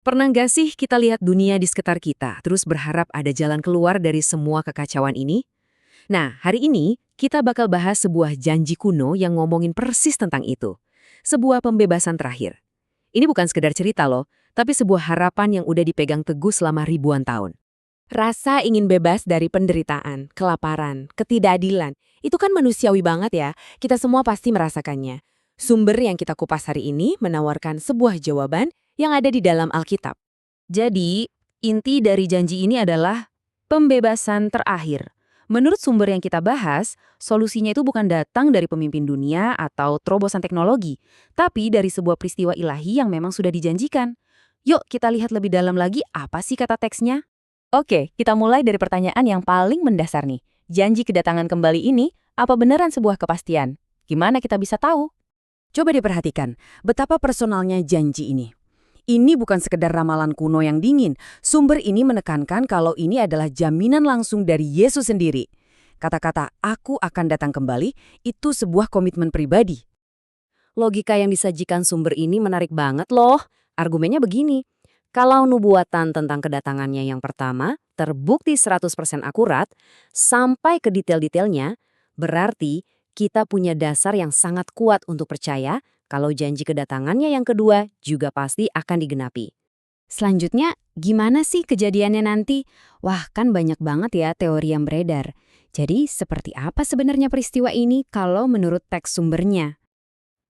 Pernah nggak sih kita lihat dunia di sekitar kita, terus berharap ada jalan keluar dari semua kekacauan ini? Nah, hari ini kita bakal bahas sebuah janji kuno yang ngomongin persis tentang itu. Sebuah pembebasan terakhir. Ini bukan sekedar cerita loh, tapi sebuah harapan yang udah dipegang teguh selama ribuan tahun. Rasa ingin bebas dari penderitaan, kelaparan, ketidakadilan, itu kan manusiawi banget ya, kita semua pasti merasakannya. Sumber yang kita kupas hari ini menawarkan sebuah jawaban yang ada di dalam Alkitab. Jadi, inti dari janji ini adalah pembebasan terakhir. Menurut sumber yang kita bahas, solusinya itu bukan datang dari pemimpin dunia atau terobosan teknologi, tapi dari sebuah peristiwa ilahi yang memang sudah dijanjikan. Yuk kita lihat lebih dalam lagi apa sih kata teksnya. Oke, kita mulai dari pertanyaan yang paling mendasar nih. Janji kedatangan kembali ini, apa beneran sebuah kepastian? Gimana kita bisa tahu? Coba diperhatikan, betapa personalnya janji ini. Ini bukan sekedar ramalan kuno yang dingin. Sumber ini menekankan kalau ini adalah jaminan langsung dari Yesus sendiri. Kata-kata "aku akan datang kembali" itu sebuah komitmen pribadi. Logika yang disajikan sumber ini menarik banget loh. Argumennya begini, kalau nubuatan tentang kedatangannya yang pertama terbukti 100% akurat, sampai ke detail-detailnya, berarti kita punya dasar yang sangat kuat untuk percaya kalau janji kedatangannya yang kedua juga pasti akan digenapi. Selanjutnya, gimana sih kejadiannya nanti? Wah, kan banyak banget ya teori yang beredar. Jadi, seperti apa sebenarnya peristiwa ini kalau menurut teks sumbernya?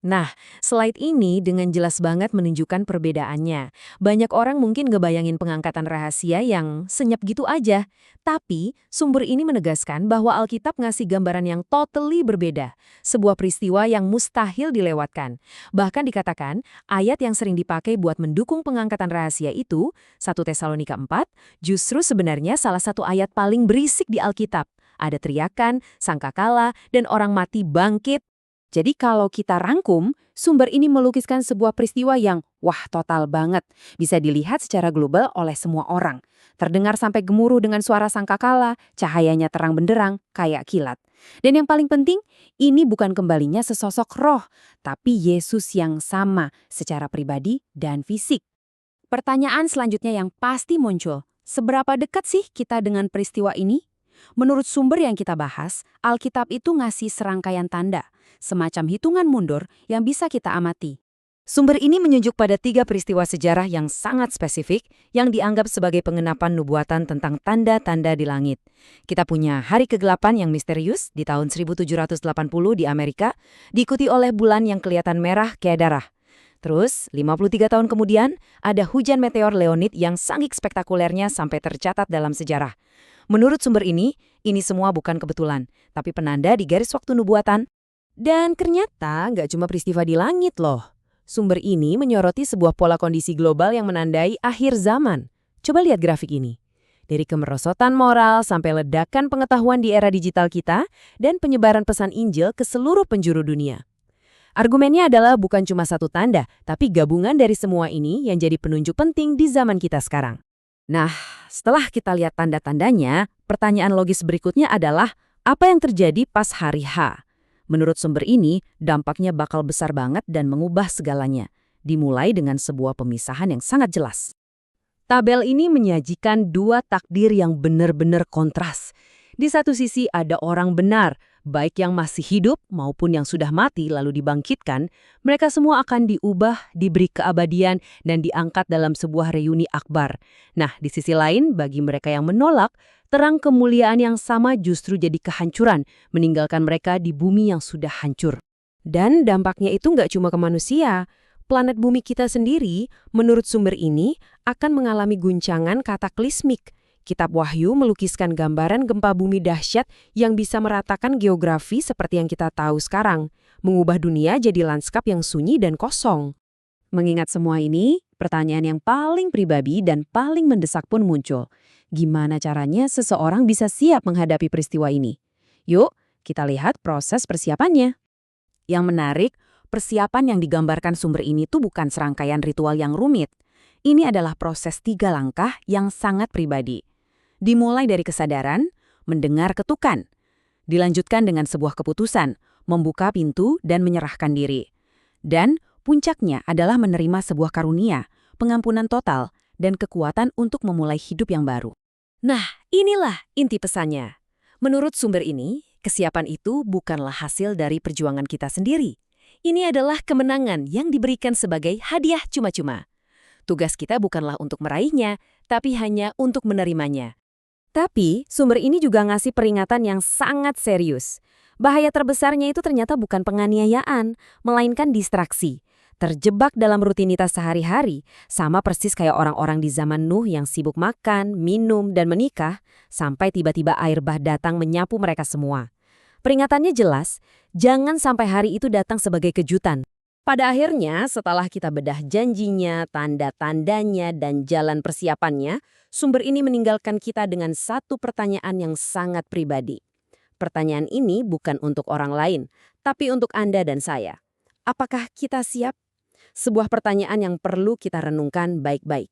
Nah, slide ini dengan jelas banget menunjukkan perbedaannya. Banyak orang mungkin ngebayangin pengangkatan rahasia yang senyap gitu aja. Tapi, sumber ini menegaskan bahwa Alkitab ngasih gambaran yang totally berbeda. Sebuah peristiwa yang mustahil dilewatkan. Bahkan dikatakan, ayat yang sering dipakai buat mendukung pengangkatan rahasia itu, 1 Tesalonika 4, justru sebenarnya salah satu ayat paling berisik di Alkitab. Ada teriakan, sangkakala, dan orang mati bangkit. Jadi kalau kita rangkum, sumber ini melukiskan sebuah peristiwa yang wah total banget. Bisa dilihat secara global oleh semua orang. Terdengar sampai gemuruh dengan suara sangkakala, cahayanya terang benderang, kayak kilat. Dan yang paling penting, ini bukan kembalinya sesosok roh, tapi Yesus yang sama secara pribadi dan fisik. Pertanyaan selanjutnya yang pasti muncul, seberapa dekat sih kita dengan peristiwa ini? Menurut sumber yang kita bahas, Alkitab itu ngasih serangkaian tanda, semacam hitungan mundur yang bisa kita amati. Sumber ini menunjuk pada 3 peristiwa sejarah yang sangat spesifik yang dianggap sebagai pengenapan nubuatan tentang tanda-tanda di langit. Kita punya hari kegelapan yang misterius di tahun 1780 di Amerika, diikuti oleh bulan yang kelihatan merah kayak darah. Terus, 53 tahun kemudian, ada hujan meteor Leonid yang saking spektakulernya sampai tercatat dalam sejarah. Menurut sumber ini semua bukan kebetulan, tapi penanda di garis waktu nubuatan. Dan ternyata nggak cuma peristiwa di langit loh. Sumber ini menyoroti sebuah pola kondisi global yang menandai akhir zaman. Coba lihat grafik ini. Dari kemerosotan moral sampai ledakan pengetahuan di era digital kita dan penyebaran pesan Injil ke seluruh penjuru dunia. Argumennya adalah bukan cuma satu tanda, tapi gabungan dari semua ini yang jadi penunjuk penting di zaman kita sekarang. Nah, setelah kita lihat tanda-tandanya, pertanyaan logis berikutnya adalah apa yang terjadi pas hari H? Menurut sumber ini, dampaknya bakal besar banget dan mengubah segalanya. Dimulai dengan sebuah pemisahan yang sangat jelas. Tabel ini menyajikan 2 takdir yang benar-benar kontras. Di satu sisi ada orang benar, baik yang masih hidup maupun yang sudah mati lalu dibangkitkan, mereka semua akan diubah, diberi keabadian, dan diangkat dalam sebuah reuni akbar. Nah, di sisi lain, bagi mereka yang menolak, terang kemuliaan yang sama justru jadi kehancuran, meninggalkan mereka di bumi yang sudah hancur. Dan dampaknya itu nggak cuma ke manusia. Planet bumi kita sendiri, menurut sumber ini, akan mengalami guncangan kataklismik. Kitab Wahyu melukiskan gambaran gempa bumi dahsyat yang bisa meratakan geografi seperti yang kita tahu sekarang, mengubah dunia jadi lanskap yang sunyi dan kosong. Mengingat semua ini, pertanyaan yang paling pribadi dan paling mendesak pun muncul. Gimana caranya seseorang bisa siap menghadapi peristiwa ini? Yuk, kita lihat proses persiapannya. Yang menarik, persiapan yang digambarkan sumber ini tuh bukan serangkaian ritual yang rumit. Ini adalah proses 3 langkah yang sangat pribadi. Dimulai dari kesadaran, mendengar ketukan. Dilanjutkan dengan sebuah keputusan, membuka pintu dan menyerahkan diri. Dan puncaknya adalah menerima sebuah karunia, pengampunan total, dan kekuatan untuk memulai hidup yang baru. Nah, inilah inti pesannya. Menurut sumber ini, kesiapan itu bukanlah hasil dari perjuangan kita sendiri. Ini adalah kemenangan yang diberikan sebagai hadiah cuma-cuma. Tugas kita bukanlah untuk meraihnya, tapi hanya untuk menerimanya. Tapi, sumber ini juga ngasih peringatan yang sangat serius. Bahaya terbesarnya itu ternyata bukan penganiayaan, melainkan distraksi. Terjebak dalam rutinitas sehari-hari, sama persis kayak orang-orang di zaman Nuh yang sibuk makan, minum, dan menikah, sampai tiba-tiba air bah datang menyapu mereka semua. Peringatannya jelas, jangan sampai hari itu datang sebagai kejutan. Pada akhirnya, setelah kita bedah janjinya, tanda-tandanya, dan jalan persiapannya, sumber ini meninggalkan kita dengan satu pertanyaan yang sangat pribadi. Pertanyaan ini bukan untuk orang lain, tapi untuk Anda dan saya. Apakah kita siap? Sebuah pertanyaan yang perlu kita renungkan baik-baik.